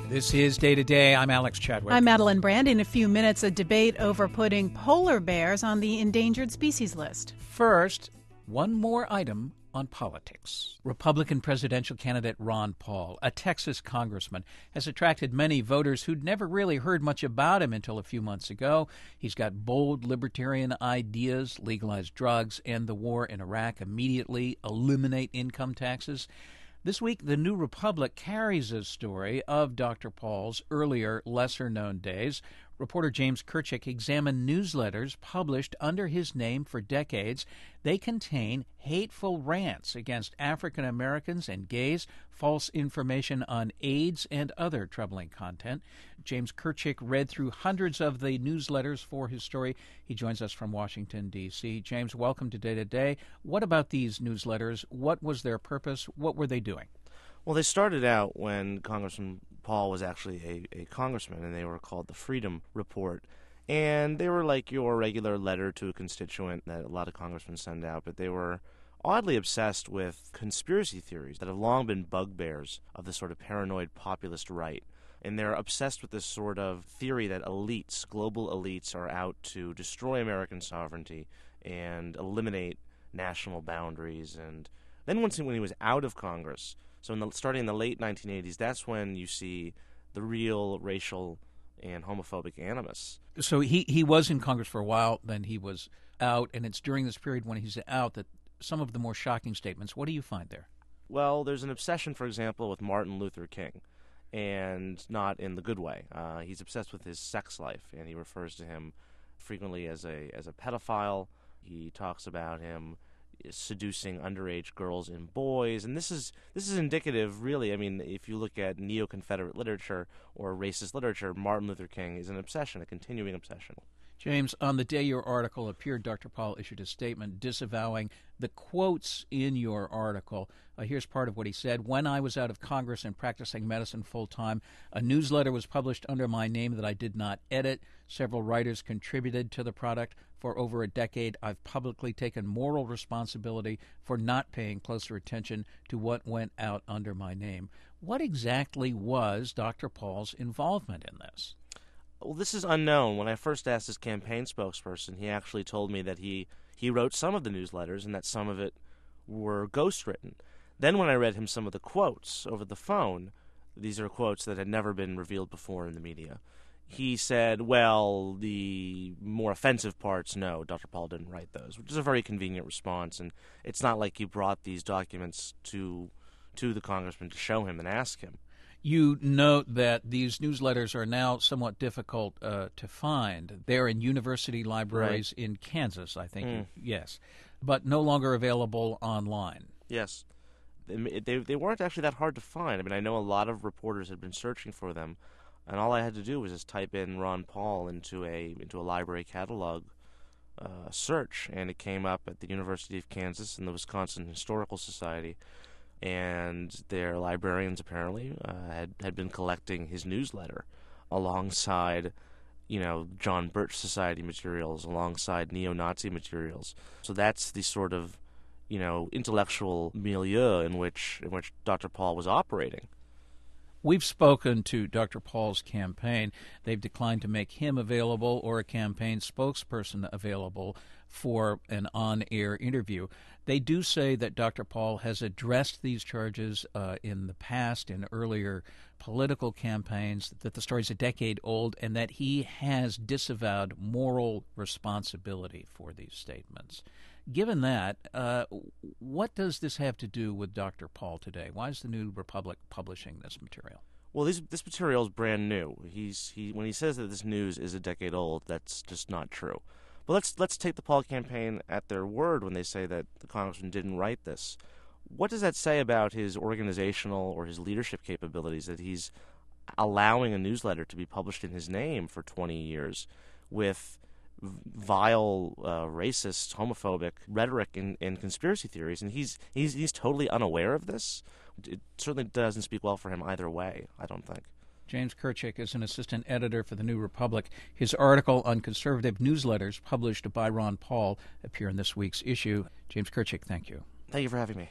This is Day to Day. I'm Alex Chadwick. I'm Madeline Brand. In a few minutes, a debate over putting polar bears on the endangered species list. First, one more item on politics. Republican presidential candidate Ron Paul, a Texas congressman, has attracted many voters who'd never really heard much about him until a few months ago. He's got bold libertarian ideas: legalize drugs, end the war in Iraq immediately, eliminate income taxes. This week, the New Republic carries a story of Dr. Paul's earlier, lesser-known days. Reporter James Kirchick examined newsletters published under his name for decades. They contain hateful rants against African Americans and gays, false information on AIDS, and other troubling content. James Kirchick read through hundreds of the newsletters for his story. He joins us from Washington, D.C. James, welcome to Day to Day. What about these newsletters? What was their purpose? What were they doing? Well, they started out when Congressman Paul was actually a congressman, and they were called the Freedom Report. And they were like your regular letter to a constituent that a lot of congressmen send out, but they were oddly obsessed with conspiracy theories that have long been bugbears of the sort of paranoid populist right. And they're obsessed with this sort of theory that elites, global elites, are out to destroy American sovereignty and eliminate national boundaries. And then when he was out of Congress, so starting in the late 1980s, that's when you see the real racial and homophobic animus. So he was in Congress for a while, then he was out, and it's during this period when he's out that some of the more shocking statements. What do you find there? Well, there's an obsession, for example, with Martin Luther King, and not in the good way. He's obsessed with his sex life, and he refers to him frequently as a pedophile. He talks about him seducing underage girls and boys, and this is indicative, really. I mean, if you look at neo-Confederate literature or racist literature, Martin Luther King is an obsession, a continuing obsession. James, on the day your article appeared, Dr. Paul issued a statement disavowing the quotes in your article. Here's part of what he said. When I was out of Congress and practicing medicine full-time, a newsletter was published under my name that I did not edit. Several writers contributed to the product. For over a decade, I've publicly taken moral responsibility for not paying closer attention to what went out under my name. What exactly was Dr. Paul's involvement in this? Well, this is unknown. When I first asked his campaign spokesperson, he actually told me that he wrote some of the newsletters and that some of it were ghostwritten. Then when I read him some of the quotes over the phone, these are quotes that had never been revealed before in the media, he said, well, the more offensive parts, no, Dr. Paul didn't write those, which is a very convenient response. And it's not like you brought these documents to the congressman to show him and ask him. You note that these newsletters are now somewhat difficult to find. They're in university libraries in Kansas, I think. Yes, but no longer available online. Yes. They weren't actually that hard to find. I mean, I know a lot of reporters had been searching for them, and all I had to do was just type in Ron Paul into a library catalog search, and it came up at the University of Kansas and the Wisconsin Historical Society. And their librarians apparently had been collecting his newsletter alongside, John Birch Society materials, alongside neo-Nazi materials. So that's the sort of, intellectual milieu in which Dr. Paul was operating. We've spoken to Dr. Paul's campaign. They've declined to make him available or a campaign spokesperson available for an on-air interview. They do say that Dr. Paul has addressed these charges in the past, in earlier political campaigns, that the story's a decade old, and that he has disavowed moral responsibility for these statements. Given that, what does this have to do with Dr. Paul today? Why is the New Republic publishing this material? Well, this material is brand new. When he says that this news is a decade old, that's just not true. But let's take the Paul campaign at their word when they say that the congressman didn't write this. What does that say about his organizational or his leadership capabilities, that he's allowing a newsletter to be published in his name for 20 years with vile, racist, homophobic rhetoric and conspiracy theories, and he's totally unaware of this? It certainly doesn't speak well for him either way, I don't think. James Kirchick is an assistant editor for the New Republic. His article on conservative newsletters published by Ron Paul appear in this week's issue. James Kirchick, thank you. Thank you for having me.